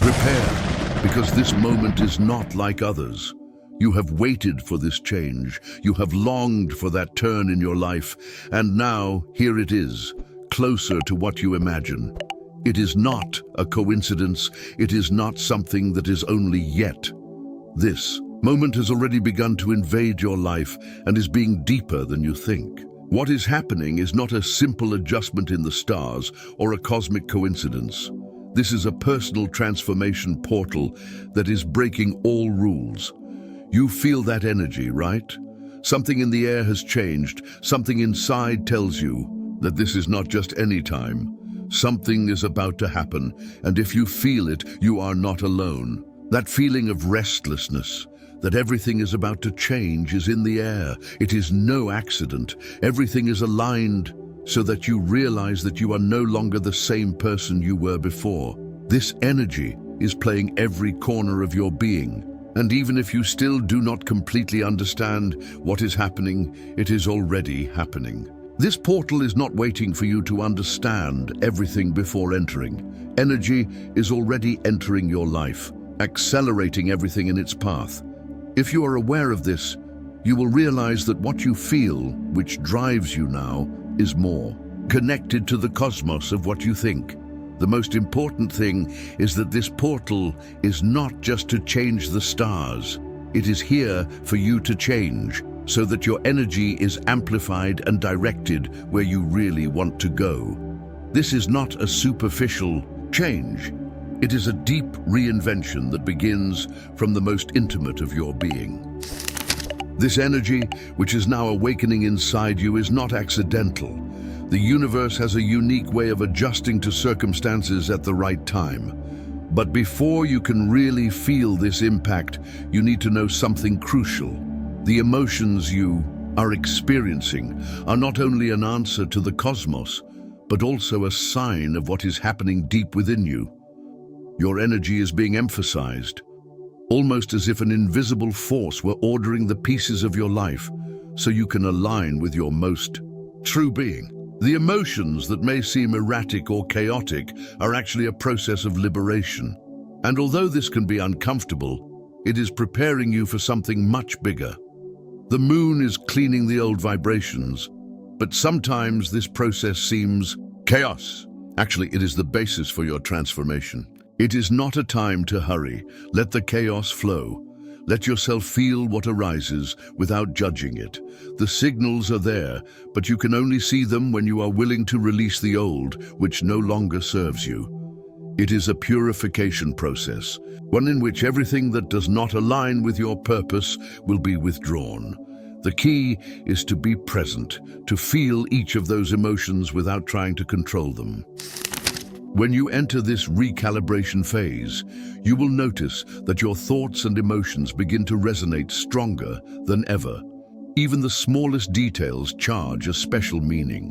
Prepare, because this moment is not like others. You have waited for this change. You have longed for that turn in your life. And now, here it is, closer to what you imagine. It is not a coincidence. It is not something that is only yet. This moment has already begun to invade your life and is being deeper than you think. What is happening is not a simple adjustment in the stars or a cosmic coincidence. This is a personal transformation portal that is breaking all rules. You feel that energy, right? Something in the air has changed. Something inside tells you that this is not just any time. Something is about to happen, and if you feel it, you are not alone. That feeling of restlessness, that everything is about to change, is in the air. It is no accident. Everything is aligned so that you realize that you are no longer the same person you were before. This energy is playing every corner of your being. And even if you still do not completely understand what is happening, it is already happening. This portal is not waiting for you to understand everything before entering. Energy is already entering your life, accelerating everything in its path. If you are aware of this, you will realize that what you feel, which drives you now, is more connected to the cosmos of what you think. The most important thing is that this portal is not just to change the stars. It is here for you to change, so that your energy is amplified and directed where you really want to go. This is not a superficial change. It is a deep reinvention that begins from the most intimate of your being. This energy, which is now awakening inside you, is not accidental. The universe has a unique way of adjusting to circumstances at the right time. But before you can really feel this impact, you need to know something crucial. The emotions you are experiencing are not only an answer to the cosmos, but also a sign of what is happening deep within you. Your energy is being emphasized, almost as if an invisible force were ordering the pieces of your life so you can align with your most true being. The emotions that may seem erratic or chaotic are actually a process of liberation. And although this can be uncomfortable, it is preparing you for something much bigger. The moon is cleaning the old vibrations, but sometimes this process seems chaos. Actually, it is the basis for your transformation. It is not a time to hurry. Let the chaos flow. Let yourself feel what arises without judging it. The signals are there, but you can only see them when you are willing to release the old, which no longer serves you. It is a purification process, one in which everything that does not align with your purpose will be withdrawn. The key is to be present, to feel each of those emotions without trying to control them. When you enter this recalibration phase, you will notice that your thoughts and emotions begin to resonate stronger than ever. Even the smallest details charge a special meaning.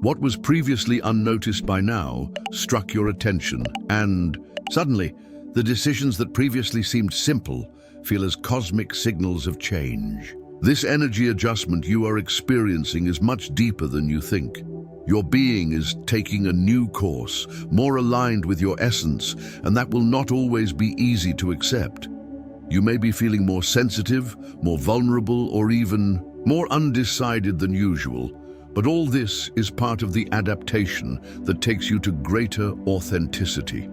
What was previously unnoticed by now struck your attention, and suddenly, the decisions that previously seemed simple feel as cosmic signals of change. This energy adjustment you are experiencing is much deeper than you think. Your being is taking a new course, more aligned with your essence, and that will not always be easy to accept. You may be feeling more sensitive, more vulnerable, or even more undecided than usual, but all this is part of the adaptation that takes you to greater authenticity.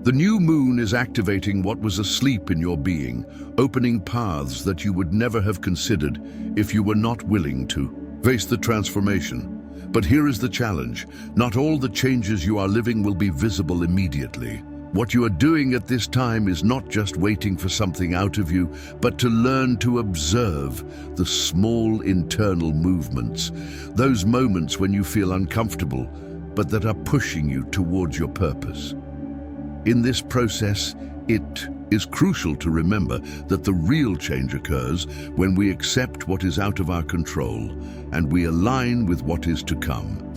The new moon is activating what was asleep in your being, opening paths that you would never have considered if you were not willing to face the transformation. But here is the challenge. Not all the changes you are living will be visible immediately. What you are doing at this time is not just waiting for something out of you, but to learn to observe the small internal movements, those moments when you feel uncomfortable, but that are pushing you towards your purpose. In this process, it is crucial to remember that the real change occurs when we accept what is out of our control and we align with what is to come.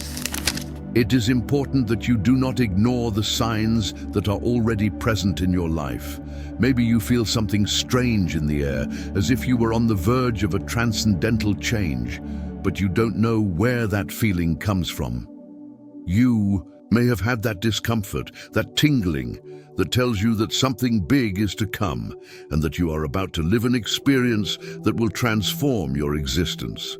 It is important that you do not ignore the signs that are already present in your life. Maybe you feel something strange in the air, as if you were on the verge of a transcendental change, but you don't know where that feeling comes from. You may have had that discomfort, that tingling, that tells you that something big is to come and that you are about to live an experience that will transform your existence.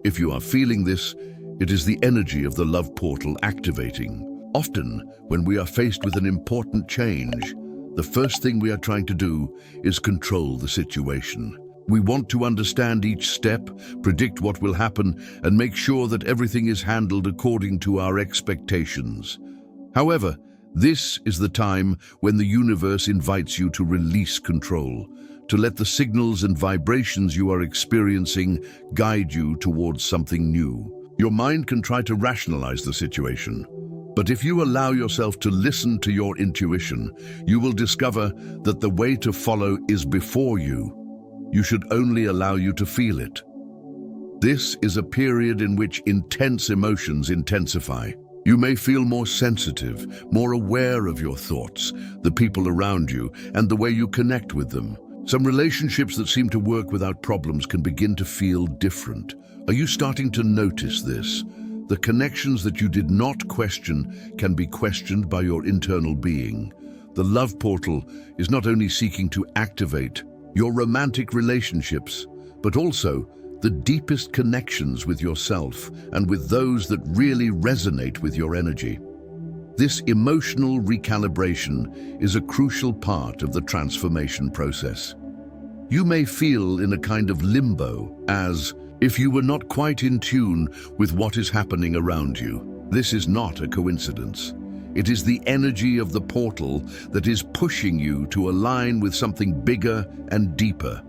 If you are feeling this, it is the energy of the love portal activating. Often, when we are faced with an important change, the first thing we are trying to do is control the situation. We want to understand each step, predict what will happen, and make sure that everything is handled according to our expectations. However, this is the time when the universe invites you to release control, to let the signals and vibrations you are experiencing guide you towards something new. Your mind can try to rationalize the situation, but if you allow yourself to listen to your intuition, you will discover that the way to follow is before you. You should only allow you to feel it. This is a period in which intense emotions intensify. You may feel more sensitive, more aware of your thoughts, the people around you, and the way you connect with them. Some relationships that seem to work without problems can begin to feel different. Are you starting to notice this? The connections that you did not question can be questioned by your internal being. The love portal is not only seeking to activate your romantic relationships, but also the deepest connections with yourself and with those that really resonate with your energy. This emotional recalibration is a crucial part of the transformation process. You may feel in a kind of limbo, as if you were not quite in tune with what is happening around you. This is not a coincidence. It is the energy of the portal that is pushing you to align with something bigger and deeper.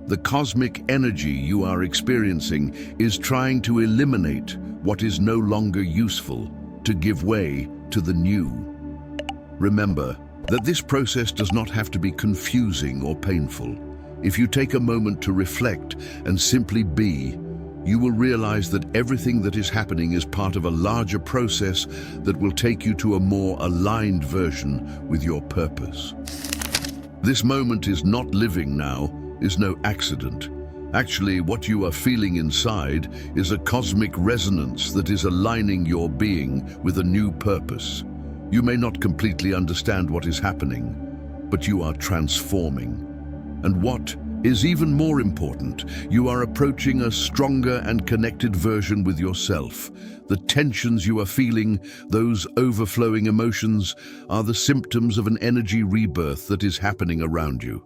The cosmic energy you are experiencing is trying to eliminate what is no longer useful, to give way to the new. Remember that this process does not have to be confusing or painful. If you take a moment to reflect and simply be, you will realize that everything that is happening is part of a larger process that will take you to a more aligned version with your purpose. This moment is not living now, is no accident. Actually, what you are feeling inside is a cosmic resonance that is aligning your being with a new purpose. You may not completely understand what is happening, but you are transforming. And what is even more important, you are approaching a stronger and connected version with yourself. The tensions you are feeling, those overflowing emotions, are the symptoms of an energy rebirth that is happening around you.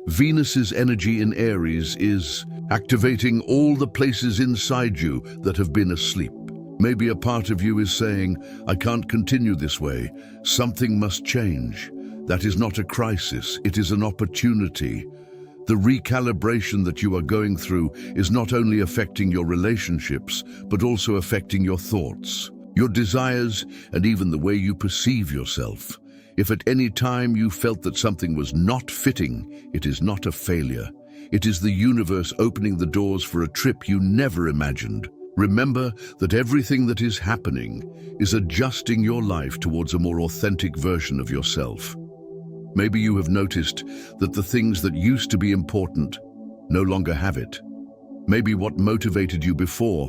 Venus's energy in Aries is activating all the places inside you that have been asleep. Maybe a part of you is saying, I can't continue this way. Something must change. That is not a crisis, it is an opportunity. The recalibration that you are going through is not only affecting your relationships, but also affecting your thoughts, your desires, and even the way you perceive yourself. If at any time you felt that something was not fitting, it is not a failure. It is the universe opening the doors for a trip you never imagined. Remember that everything that is happening is adjusting your life towards a more authentic version of yourself. Maybe you have noticed that the things that used to be important no longer have it. Maybe what motivated you before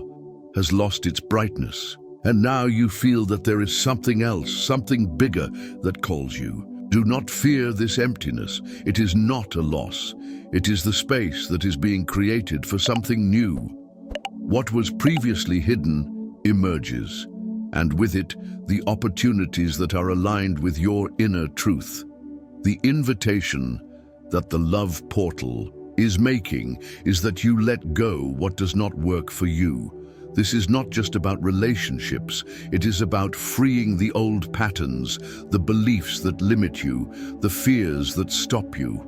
has lost its brightness. And now you feel that there is something else, something bigger that calls you. Do not fear this emptiness. It is not a loss. It is the space that is being created for something new. What was previously hidden emerges, and with it, the opportunities that are aligned with your inner truth. The invitation that the love portal is making is that you let go what does not work for you. This is not just about relationships, it is about freeing the old patterns, the beliefs that limit you, the fears that stop you.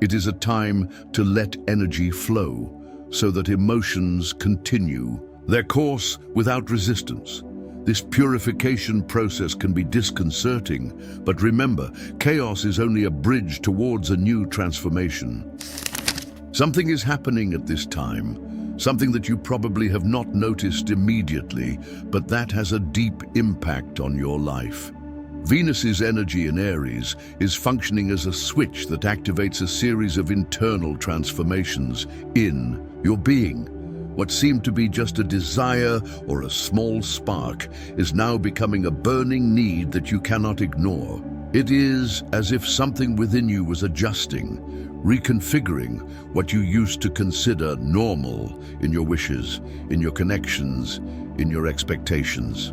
It is a time to let energy flow, so that emotions continue their course without resistance. This purification process can be disconcerting, but remember, chaos is only a bridge towards a new transformation. Something is happening at this time. Something that you probably have not noticed immediately, but that has a deep impact on your life. Venus's energy in Aries is functioning as a switch that activates a series of internal transformations in your being. What seemed to be just a desire or a small spark is now becoming a burning need that you cannot ignore. It is as if something within you was adjusting, reconfiguring what you used to consider normal in your wishes, in your connections, in your expectations.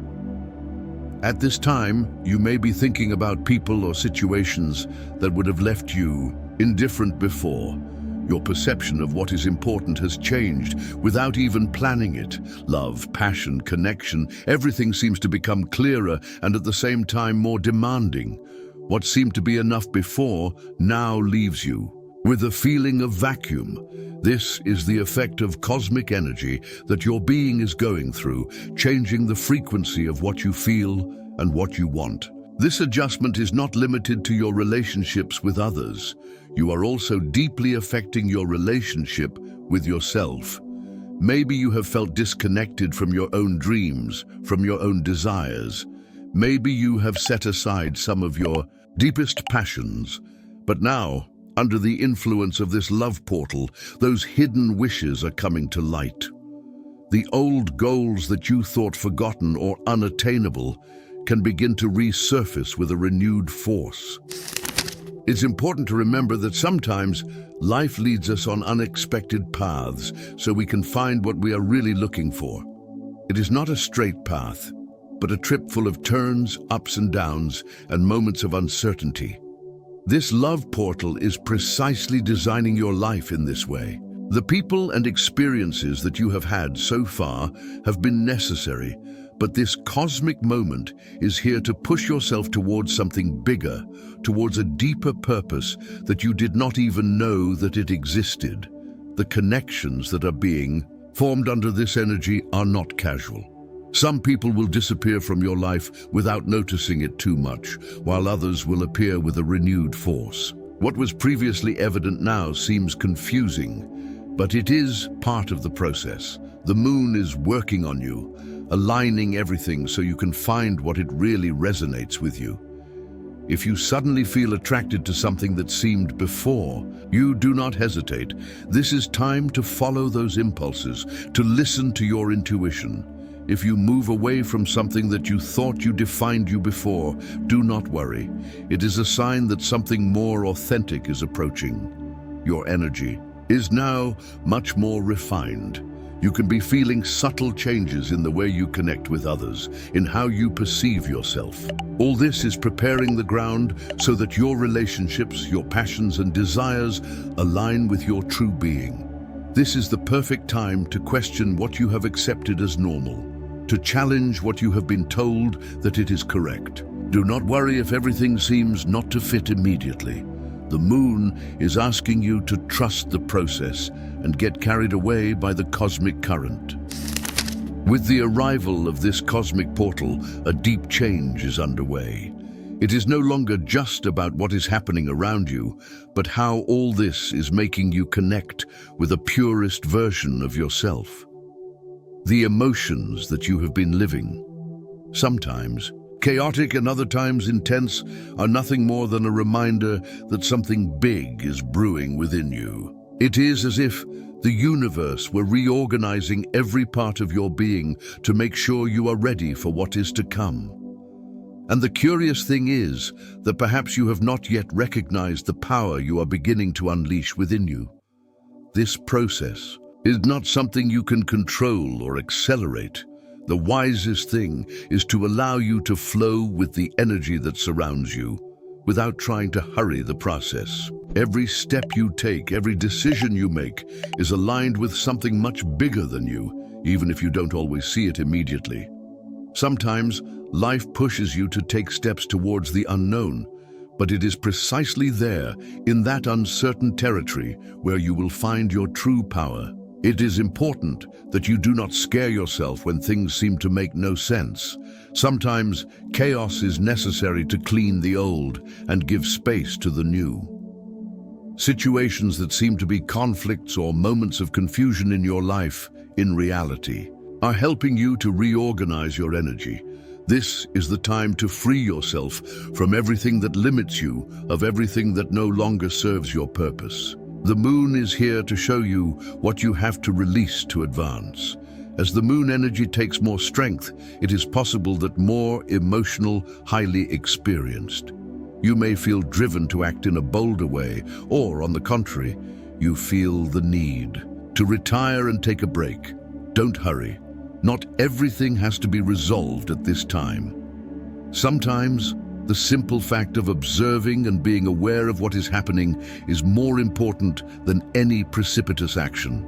At this time, you may be thinking about people or situations that would have left you indifferent before. Your perception of what is important has changed without even planning it. Love, passion, connection, everything seems to become clearer and at the same time more demanding. What seemed to be enough before now leaves you with a feeling of vacuum. This is the effect of cosmic energy that your being is going through, changing the frequency of what you feel and what you want. This adjustment is not limited to your relationships with others. You are also deeply affecting your relationship with yourself. Maybe you have felt disconnected from your own dreams, from your own desires. Maybe you have set aside some of your deepest passions. But now, under the influence of this love portal, those hidden wishes are coming to light. The old goals that you thought forgotten or unattainable can begin to resurface with a renewed force. It's important to remember that sometimes life leads us on unexpected paths so we can find what we are really looking for. It is not a straight path, but a trip full of turns, ups and downs, and moments of uncertainty. This love portal is precisely designing your life in this way. The people and experiences that you have had so far have been necessary, but this cosmic moment is here to push yourself towards something bigger, towards a deeper purpose that you did not even know that it existed. The connections that are being formed under this energy are not casual. Some people will disappear from your life without noticing it too much, while others will appear with a renewed force. What was previously evident now seems confusing, but it is part of the process. The moon is working on you, aligning everything so you can find what it really resonates with you. If you suddenly feel attracted to something that seemed before, you do not hesitate. This is time to follow those impulses, to listen to your intuition. If you move away from something that you thought you defined you before, do not worry. It is a sign that something more authentic is approaching. Your energy is now much more refined. You can be feeling subtle changes in the way you connect with others, in how you perceive yourself. All this is preparing the ground so that your relationships, your passions and desires align with your true being. This is the perfect time to question what you have accepted as normal, to challenge what you have been told that it is correct. Do not worry if everything seems not to fit immediately. The moon is asking you to trust the process and get carried away by the cosmic current. With the arrival of this cosmic portal, a deep change is underway. It is no longer just about what is happening around you, but how all this is making you connect with a purest version of yourself. The emotions that you have been living, sometimes chaotic and other times intense, are nothing more than a reminder that something big is brewing within you. It is as if the universe were reorganizing every part of your being to make sure you are ready for what is to come. And the curious thing is that perhaps you have not yet recognized the power you are beginning to unleash within you. This process is not something you can control or accelerate. The wisest thing is to allow you to flow with the energy that surrounds you, without trying to hurry the process. Every step you take, every decision you make, is aligned with something much bigger than you, even if you don't always see it immediately. Sometimes, life pushes you to take steps towards the unknown, but it is precisely there, in that uncertain territory, where you will find your true power. It is important that you do not scare yourself when things seem to make no sense. Sometimes, chaos is necessary to clean the old and give space to the new. Situations that seem to be conflicts or moments of confusion in your life, in reality, are helping you to reorganize your energy. This is the time to free yourself from everything that limits you, of everything that no longer serves your purpose. The moon is here to show you what you have to release to advance. As the moon energy takes more strength, it is possible that more emotional, highly experienced. You may feel driven to act in a bolder way, or on the contrary, you feel the need to retire and take a break. Don't hurry. Not everything has to be resolved at this time. Sometimes, the simple fact of observing and being aware of what is happening is more important than any precipitous action.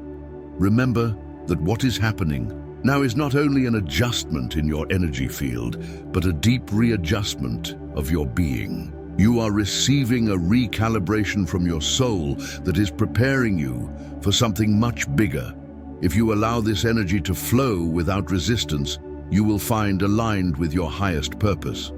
Remember that what is happening now is not only an adjustment in your energy field, but a deep readjustment of your being. You are receiving a recalibration from your soul that is preparing you for something much bigger. If you allow this energy to flow without resistance, you will find aligned with your highest purpose.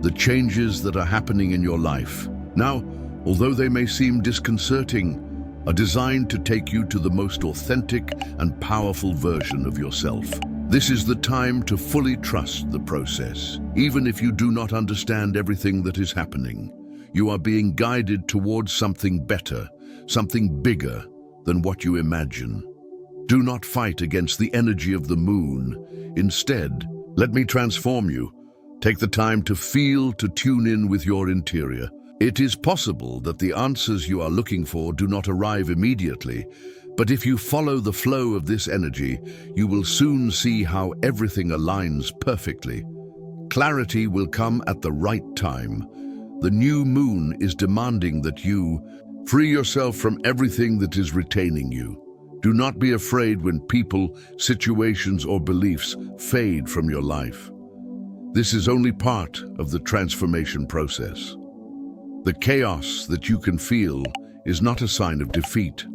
The changes that are happening in your life now, although they may seem disconcerting, are designed to take you to the most authentic and powerful version of yourself. This is the time to fully trust the process. Even if you do not understand everything that is happening, you are being guided towards something better, something bigger than what you imagine. Do not fight against the energy of the moon. Instead, let me transform you. Take the time to feel, to tune in with your interior. It is possible that the answers you are looking for do not arrive immediately, but if you follow the flow of this energy, you will soon see how everything aligns perfectly. Clarity will come at the right time. The new moon is demanding that you free yourself from everything that is retaining you. Do not be afraid when people, situations, or beliefs fade from your life. This is only part of the transformation process. The chaos that you can feel is not a sign of defeat.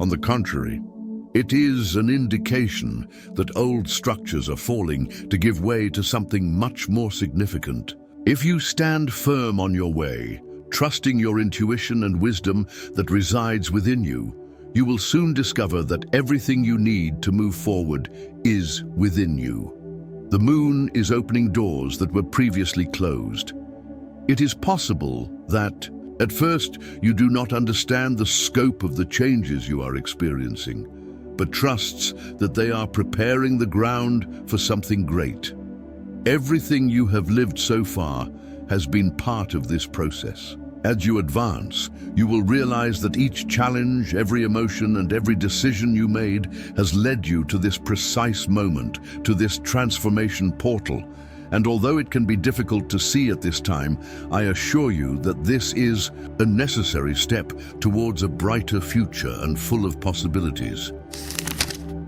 On the contrary, it is an indication that old structures are falling to give way to something much more significant. If you stand firm on your way, trusting your intuition and wisdom that resides within you, you will soon discover that everything you need to move forward is within you. The moon is opening doors that were previously closed. It is possible that, at first, you do not understand the scope of the changes you are experiencing, but trusts that they are preparing the ground for something great. Everything you have lived so far has been part of this process. As you advance, you will realize that each challenge, every emotion, and every decision you made has led you to this precise moment, to this transformation portal. And although it can be difficult to see at this time, I assure you that this is a necessary step towards a brighter future and full of possibilities.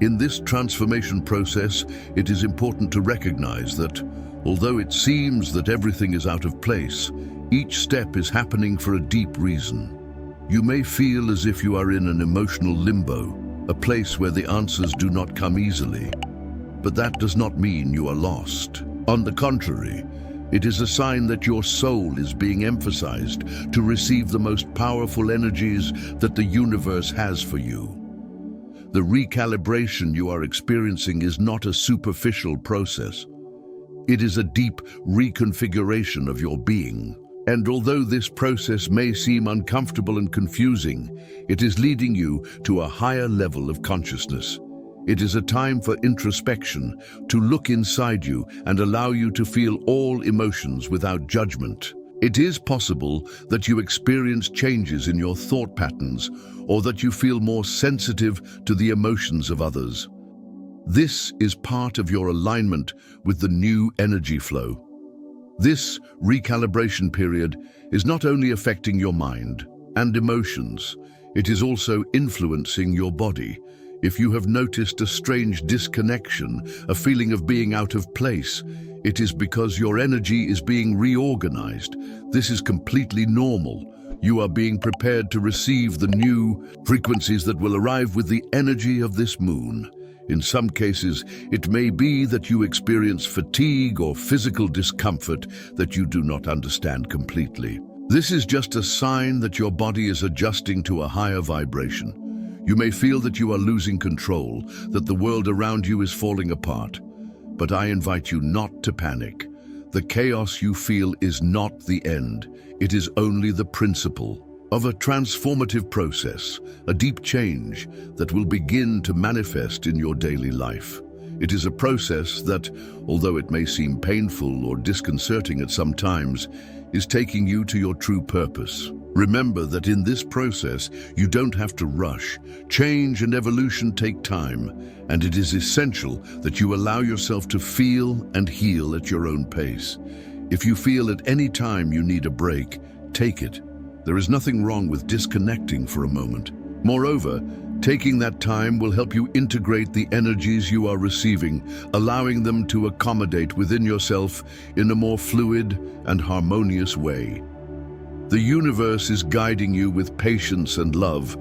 In this transformation process, it is important to recognize that, although it seems that everything is out of place, each step is happening for a deep reason. You may feel as if you are in an emotional limbo, a place where the answers do not come easily. But that does not mean you are lost. On the contrary, it is a sign that your soul is being emphasized to receive the most powerful energies that the universe has for you. The recalibration you are experiencing is not a superficial process. It is a deep reconfiguration of your being. And although this process may seem uncomfortable and confusing, it is leading you to a higher level of consciousness. It is a time for introspection, to look inside you and allow you to feel all emotions without judgment. It is possible that you experience changes in your thought patterns, or that you feel more sensitive to the emotions of others. This is part of your alignment with the new energy flow. This recalibration period is not only affecting your mind and emotions, it is also influencing your body. If you have noticed a strange disconnection, a feeling of being out of place, it is because your energy is being reorganized. This is completely normal. You are being prepared to receive the new frequencies that will arrive with the energy of this moon. In some cases, it may be that you experience fatigue or physical discomfort that you do not understand completely. This is just a sign that your body is adjusting to a higher vibration. You may feel that you are losing control, that the world around you is falling apart. But I invite you not to panic. The chaos you feel is not the end. It is only the principle of a transformative process, a deep change that will begin to manifest in your daily life. It is a process that, although it may seem painful or disconcerting at some times, is taking you to your true purpose. Remember that in this process, you don't have to rush. Change and evolution take time, and it is essential that you allow yourself to feel and heal at your own pace. If you feel at any time you need a break, take it. There is nothing wrong with disconnecting for a moment. Moreover, taking that time will help you integrate the energies you are receiving, allowing them to accommodate within yourself in a more fluid and harmonious way. The universe is guiding you with patience and love,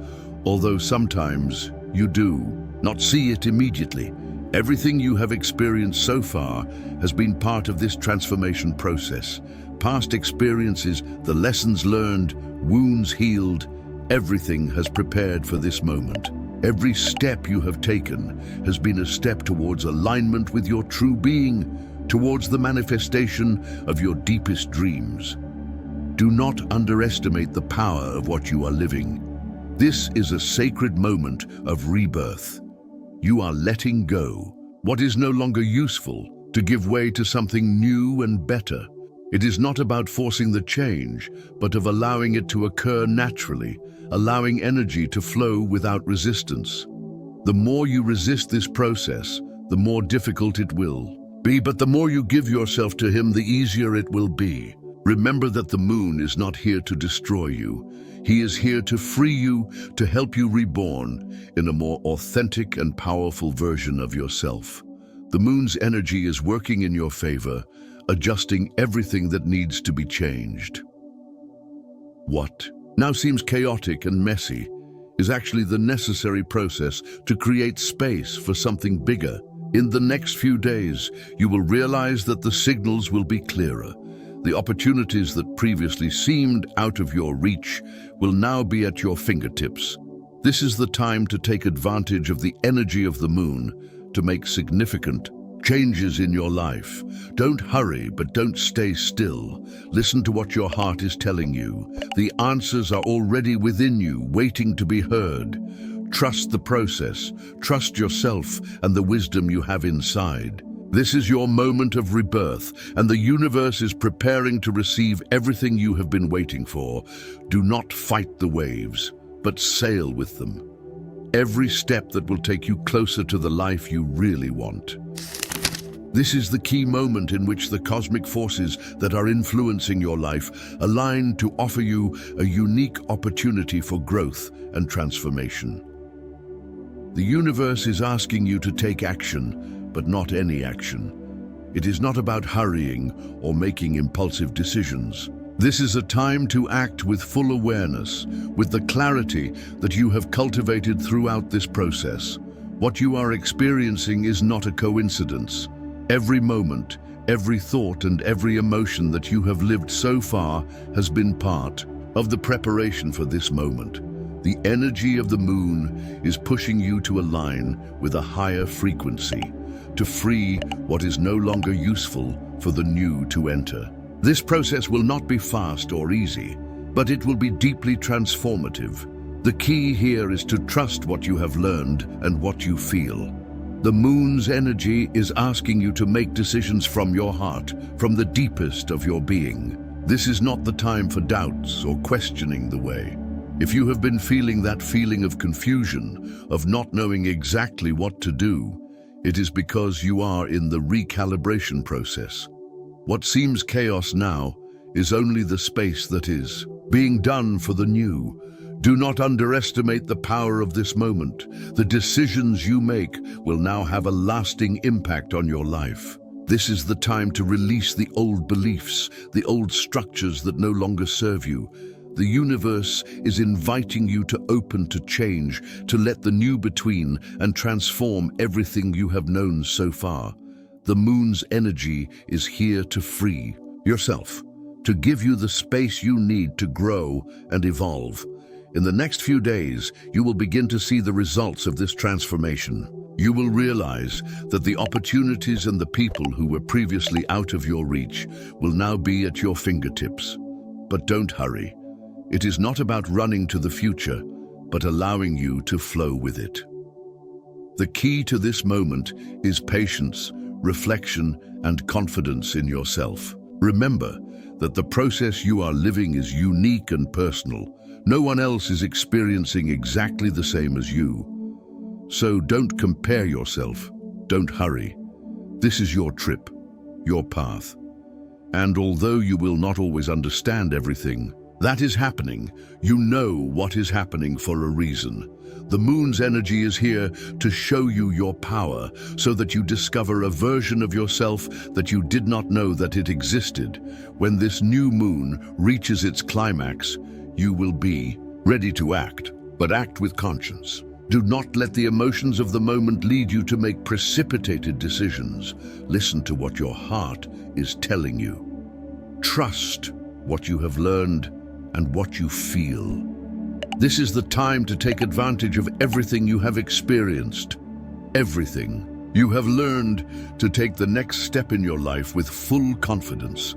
although sometimes you do not see it immediately. Everything you have experienced so far has been part of this transformation process. Past experiences, the lessons learned, wounds healed, everything has prepared for this moment. Every step you have taken has been a step towards alignment with your true being, towards the manifestation of your deepest dreams. Do not underestimate the power of what you are living. This is a sacred moment of rebirth. You are letting go what is no longer useful to give way to something new and better. It is not about forcing the change, but of allowing it to occur naturally, allowing energy to flow without resistance. The more you resist this process, the more difficult it will be, but the more you give yourself to him, the easier it will be. Remember that the moon is not here to destroy you. He is here to free you, to help you reborn in a more authentic and powerful version of yourself. The moon's energy is working in your favor, adjusting everything that needs to be changed. What now seems chaotic and messy is actually the necessary process to create space for something bigger. In the next few days, you will realize that the signals will be clearer. The opportunities that previously seemed out of your reach will now be at your fingertips. This is the time to take advantage of the energy of the moon to make significant changes in your life. Don't hurry, but don't stay still. Listen to what your heart is telling you. The answers are already within you, waiting to be heard. Trust the process, trust yourself and the wisdom you have inside. This is your moment of rebirth, and the universe is preparing to receive everything you have been waiting for. Do not fight the waves, but sail with them. Every step that will take you closer to the life you really want. This is the key moment in which the cosmic forces that are influencing your life align to offer you a unique opportunity for growth and transformation. The universe is asking you to take action, but not any action. It is not about hurrying or making impulsive decisions. This is a time to act with full awareness, with the clarity that you have cultivated throughout this process. What you are experiencing is not a coincidence. Every moment, every thought, and every emotion that you have lived so far has been part of the preparation for this moment. The energy of the moon is pushing you to align with a higher frequency, to free what is no longer useful for the new to enter. This process will not be fast or easy, but it will be deeply transformative. The key here is to trust what you have learned and what you feel. The moon's energy is asking you to make decisions from your heart, from the deepest of your being. This is not the time for doubts or questioning the way. If you have been feeling that feeling of confusion, of not knowing exactly what to do, it is because you are in the recalibration process. What seems chaos now is only the space that is being done for the new. Do not underestimate the power of this moment. The decisions you make will now have a lasting impact on your life. This is the time to release the old beliefs, the old structures that no longer serve you. The universe is inviting you to open to change, to let the new between and transform everything you have known so far. The moon's energy is here to free yourself, to give you the space you need to grow and evolve. In the next few days, you will begin to see the results of this transformation. You will realize that the opportunities and the people who were previously out of your reach will now be at your fingertips. But don't hurry. It is not about running to the future, but allowing you to flow with it. The key to this moment is patience, reflection, and confidence in yourself. Remember that the process you are living is unique and personal. No one else is experiencing exactly the same as you. So don't compare yourself. Don't hurry. This is your trip, your path. And although you will not always understand everything that is happening, you know what is happening for a reason. The moon's energy is here to show you your power so that you discover a version of yourself that you did not know that it existed. When this new moon reaches its climax, you will be ready to act, but act with conscience. Do not let the emotions of the moment lead you to make precipitated decisions. Listen to what your heart is telling you. Trust what you have learned and what you feel. This is the time to take advantage of everything you have experienced. Everything. You have learned to take the next step in your life with full confidence.